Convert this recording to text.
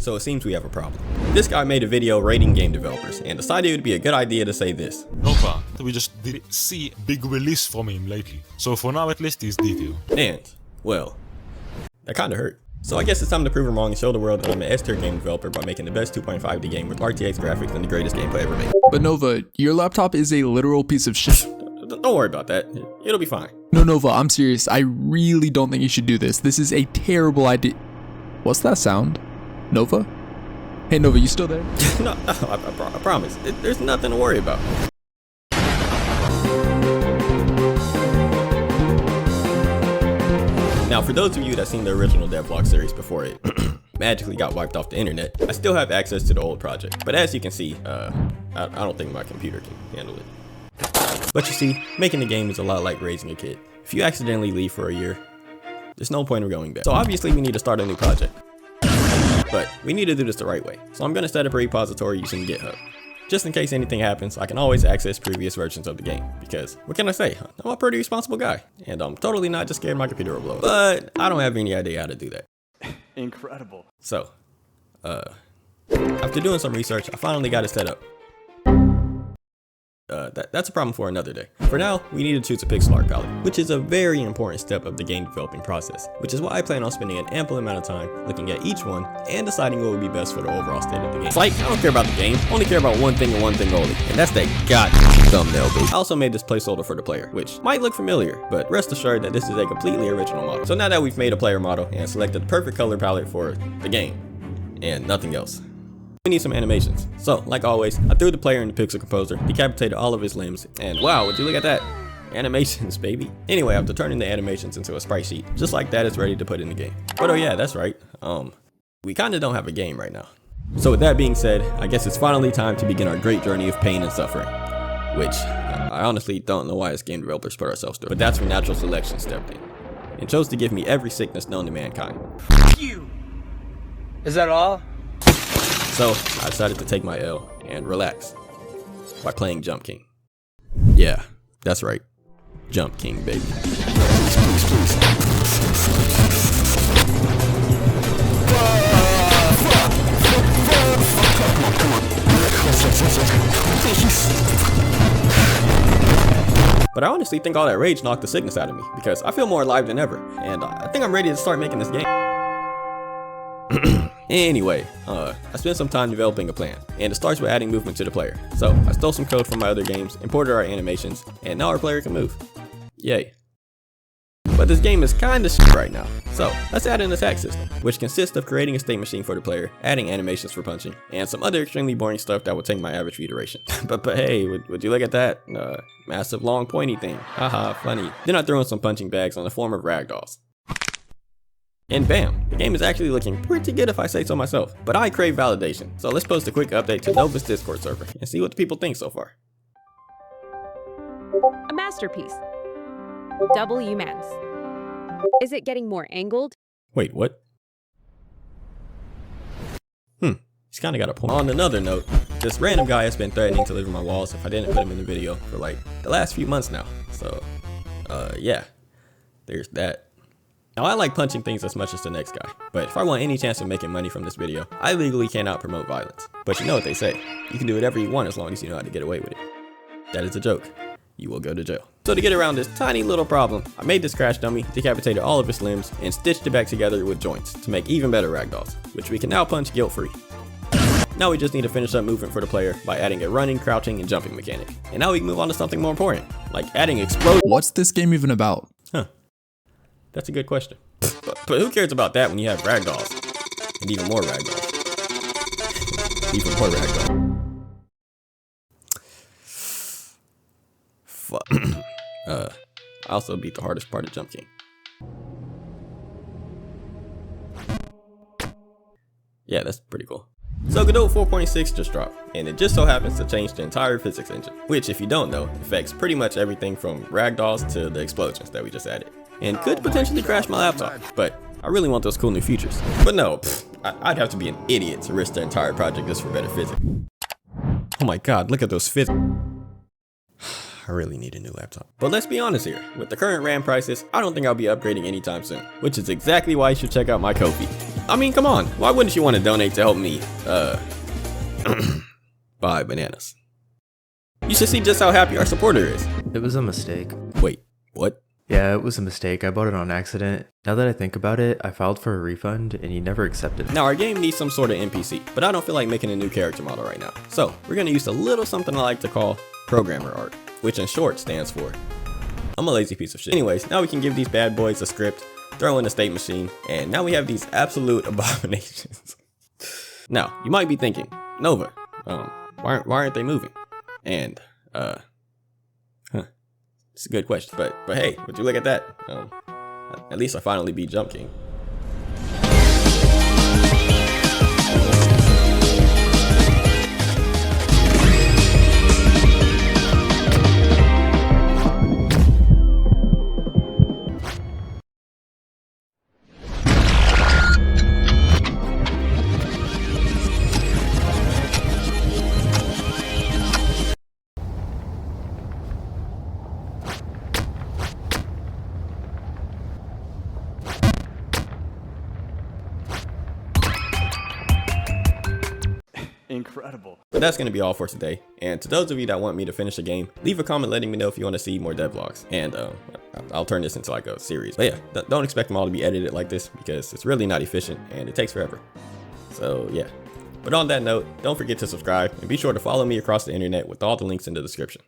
so it seems we have a problem. This guy made a video rating game developers and decided it would be a good idea to say this. Nova, we just didn't see big release from him lately. So for now at least he's detail. And, well, that kinda hurt. So I guess it's time to prove him wrong and show the world that I'm an S-tier game developer by making the best 2.5D game with RTX graphics and the greatest gameplay ever made. But Nova, your laptop is a literal piece of shit. Don't worry about that. It'll be fine. No, Nova, I'm serious. I really don't think you should do this. This is a terrible idea. What's that sound? Nova? Hey, Nova, you still there? No, I promise. There's nothing to worry about. Now, for those of you that seen the original Devlog series before it magically got wiped off the internet, I still have access to the old project. But as you can see, I don't think my computer can handle it. But you see, making the game is a lot like raising a kid. If you accidentally leave for a year, there's no point in going back. So obviously we need to start a new project. But we need to do this the right way. So I'm going to set up a repository using GitHub. Just in case anything happens, I can always access previous versions of the game. Because, what can I say? I'm a pretty responsible guy. And I'm totally not just scared my computer will blow up. But I don't have any idea how to do that. Incredible. So, after doing some research, I finally got it set up. That's a problem for another day. For now, we need to choose a pixel art palette, which is a very important step of the game developing process, which is why I plan on spending an ample amount of time looking at each one and deciding what would be best for the overall state of the game. It's like, I don't care about the game, I only care about one thing and one thing only, and that's that goddamn thumbnail boost. I also made this placeholder for the player, which might look familiar, but rest assured that this is a completely original model. So now that we've made a player model and selected the perfect color palette for the game, and nothing else, we need some animations. So, like always, I threw the player in the pixel composer, decapitated all of his limbs, and wow, would you look at that? Animations, baby. Anyway, after turning the animations into a sprite sheet, just like that, it's ready to put in the game. But oh yeah, that's right. We kinda don't have a game right now. So with that being said, I guess it's finally time to begin our great journey of pain and suffering. Which, I honestly don't know why as game developers put ourselves through. But that's where natural selection stepped in. And chose to give me every sickness known to mankind. You. Is that all? So, I decided to take my L and relax by playing Jumpking. Yeah, that's right. Jumpking, baby. But I honestly think all that rage knocked the sickness out of me because I feel more alive than ever, and I think I'm ready to start making this game. Anyway, I spent some time developing a plan, and it starts with adding movement to the player. So, I stole some code from my other games, imported our animations, and now our player can move. Yay. But this game is kinda shit right now, so let's add an attack system, which consists of creating a state machine for the player, adding animations for punching, and some other extremely boring stuff that would take my average view duration. but hey, would you look at that? Massive long pointy thing. Haha, funny. Then I threw in some punching bags on the form of ragdolls. And bam, the game is actually looking pretty good if I say so myself. But I crave validation, so let's post a quick update to Nova's Discord server and see what the people think so far. A masterpiece. Double humans. Is it getting more angled? Wait, what? He's kinda got a point. On another note, this random guy has been threatening to live in my walls if I didn't put him in the video for like the last few months now. So, yeah, there's that. Now, I like punching things as much as the next guy, but if I want any chance of making money from this video, I legally cannot promote violence. But you know what they say, you can do whatever you want as long as you know how to get away with it. That is a joke. You will go to jail. So to get around this tiny little problem, I made this crash dummy, decapitated all of his limbs, and stitched it back together with joints to make even better ragdolls, which we can now punch guilt-free. Now we just need to finish up movement for the player by adding a running, crouching, and jumping mechanic. And now we can move on to something more important, like adding explode. What's this game even about? Huh. That's a good question. But who cares about that when you have ragdolls? And even more ragdolls. Even more ragdolls. Fuck. I also beat the hardest part of Jumpking. Yeah, that's pretty cool. So Godot 4.6 just dropped, and it just so happens to change the entire physics engine, which if you don't know, affects pretty much everything from ragdolls to the explosions that we just added. And could potentially crash my laptop, but I really want those cool new features. But no, I'd have to be an idiot to risk the entire project just for better physics. Oh my god, look at those physics. I really need a new laptop. But let's be honest here, with the current RAM prices, I don't think I'll be upgrading anytime soon, which is exactly why you should check out my Ko-fi. I mean, come on. Why wouldn't you want to donate to help me, buy bananas? You should see just how happy our supporter is. It was a mistake. Wait, what? Yeah, it was a mistake. I bought it on accident. Now that I think about it, I filed for a refund and he never accepted it. Now our game needs some sort of NPC, but I don't feel like making a new character model right now. So we're gonna use a little something I like to call programmer art, which in short stands for I'm a lazy piece of shit. Anyways, now we can give these bad boys a script, throw in a state machine, and now we have these absolute abominations. Now, you might be thinking, Nova, why aren't they moving? And, it's a good question, but hey, would you look at that? At least I finally beat Jumpking. Incredible. But that's going to be all for today, and to those of you that want me to finish the game, leave a comment letting me know if you want to see more devlogs, and I'll turn this into like a series. But yeah, don't expect them all to be edited like this, because it's really not efficient, and it takes forever. So yeah. But on that note, don't forget to subscribe, and be sure to follow me across the internet with all the links in the description.